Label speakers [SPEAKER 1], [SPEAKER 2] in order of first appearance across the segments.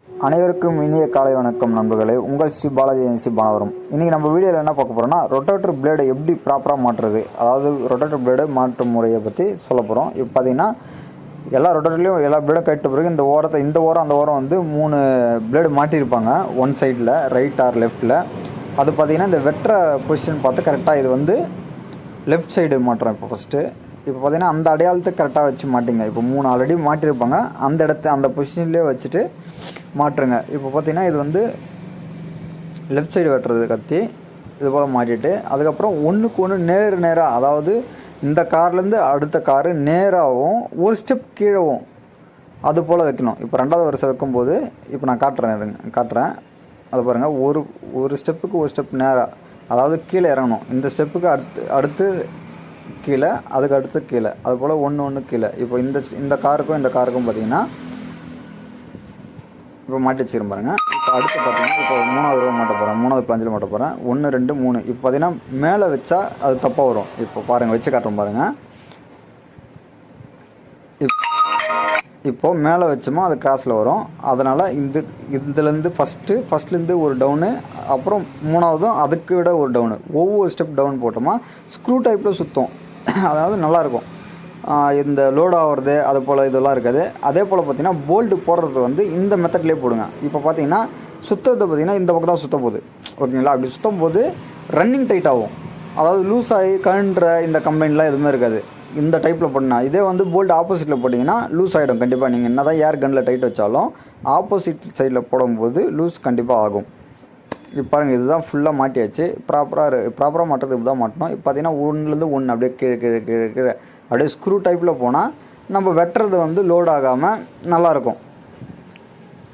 [SPEAKER 1] அனைவருக்கும் இனிய காலை வணக்கம் நண்பர்களே. உங்கள் ஸ்ரீ பாலாஜி என்சி பானவரம். இன்றைக்கி நம்ம வீடியோவில் என்ன பார்க்க போகிறோம்னா, ரொட்டேட்டர் பிளேடை எப்படி ப்ராப்பராக மாற்றுறது, அதாவது ரொட்டேட்டர் பிளேடு மாற்றும் முறையை பற்றி சொல்ல போகிறோம். இப்போ பார்த்தீங்கன்னா எல்லா ரொட்டேட்டர்லேயும் எல்லா பிளேடும் கட்ட பிறகு இந்த ஓரம் அந்த ஓரம் வந்து 3 பிளேடு மாட்டியிருப்பாங்க ஒன் சைடில், ரைட் ஆர் லெஃப்ட்டில். அது பார்த்திங்கன்னா இந்த வெட்டுற பொசிஷன் பார்த்து கரெக்டாக இது வந்து லெஃப்ட் சைடு மாட்டுறோம். இப்போ ஃபஸ்ட்டு பார்த்திங்கன்னா அந்த அடையாளத்துக்கு கரெக்டாக வச்சு மாட்டிங்க. இப்போ 3 ஆல்ரெடி மாட்டியிருப்பாங்க, அந்த பொசிஷன்லேயே வச்சுட்டு மாட்டுருங்க. இப்போ பார்த்திங்கன்னா இது வந்து லெஃப்ட் சைடு வெட்டுறது கத்தி இது போல் மாட்டிட்டு, அதுக்கப்புறம் ஒன்றுக்கு ஒன்று நேராக, அதாவது இந்த கார்லேருந்து அடுத்த காரு நேராகவும் ஒரு ஸ்டெப் கீழவும் அது போல் வைக்கணும். இப்போ 2வது வரிசை வைக்கும்போது இப்போ நான் காட்டுறேன். அது பாருங்கள், ஒரு ஸ்டெப்புக்கு ஒரு ஸ்டெப் நேராக, அதாவது கீழே இறங்கணும். இந்த ஸ்டெப்புக்கு அடுத்து கீழே, அதுக்கு அடுத்து கீழே, அது போல் ஒன்று கீழே. இப்போ இந்த காருக்கும் பார்த்திங்கன்னா இப்போ மாட்டி வச்சுக்கிறேன் பாருங்கள். இப்போ அடுத்து பார்த்தீங்கன்னா இப்போ 3வது ரூபா மாட்ட போகிறேன், 3வது பிளாஞ்சில் மாட்ட போகிறேன். 1 2 3. இப்போ பார்த்தீங்கன்னா மேலே வச்சா அது தப்பாக வரும். இப்போ பாருங்கள், வச்சு காட்டுறோம் பாருங்கள். இப்போது மேலே வச்சோமா அது கிராஸில் வரும். அதனால் இதுலேருந்து ஃபஸ்ட்லேருந்து ஒரு டவுனு, அப்புறம் 3வதும் அதுக்கு விட ஒரு டவுனு, ஒவ்வொரு ஸ்டெப் டவுன் போட்டோமா ஸ்க்ரூ டைப்பில் சுற்றும். அதாவது நல்லாயிருக்கும். இந்த லோட் ஆகிறது அது போல் இதெல்லாம் இருக்காது. அதே போல் பார்த்திங்கன்னா போல்ட்டு போடுறது வந்து இந்த மெத்தட்லேயே போடுங்க. இப்போ பார்த்தீங்கன்னா சுற்றுறது பார்த்திங்கன்னா இந்த பக்கம் தான் சுற்ற போகுது, ஓகேங்களா? அப்படி சுற்றும் போது ரன்னிங் டைட் ஆகும். அதாவது லூஸ் ஆகி கழன்ற இந்த கம்பெனிலாம் எதுவுமே இருக்காது. இந்த டைப்பில் பண்ணால், இதே வந்து போல்ட் ஆப்போசிட்டில் போட்டிங்கன்னா லூஸ் ஆகிடும் கண்டிப்பாக. நீங்கள் என்ன தான் ஏர் கன்னில் டைட் வச்சாலும் ஆப்போசிட் சைடில் போடும்போது லூஸ் கண்டிப்பாக ஆகும். இப்போ பாருங்கள், இதுதான் ஃபுல்லாக மாட்டியாச்சு. ப்ராப்பராக மாட்டுறது இப்படி தான் மாட்டணும். இப்போ பார்த்தீங்கன்னா 1லேருந்து 1 அப்படியே கீழே அப்படியே ஸ்க்ரூ டைப்பில் போனால் நம்ம வெட்டுறது வந்து லோட் ஆகாமல் நல்லாயிருக்கும்.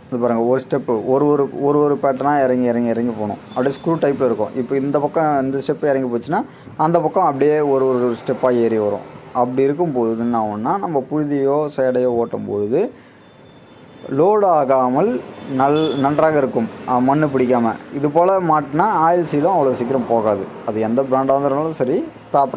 [SPEAKER 1] இது பாருங்கள், ஒரு ஸ்டெப்பு ஒரு பேட்டர்னாக இறங்கி போகணும். அப்படியே ஸ்க்ரூ டைப்பில் இருக்கும். இப்போ இந்த ஸ்டெப்பு இறங்கி போச்சுன்னா அந்த பக்கம் அப்படியே ஒரு ஸ்டெப்பாக ஏறி வரும். அப்படி இருக்கும்போது என்ன ஆகும்னா, நம்ம புழுதியோ சேடையோ ஓட்டும் பொழுது லோடு ஆகாமல் நன்றாக இருக்கும், மண் பிடிக்காமல். இது போல் மாட்டினா ஆயில் சீலும் அவ்வளோ சீக்கிரம் போகாது. அது எந்த பிராண்டாக இருந்தாலும் சரி, ப்ராப்பராக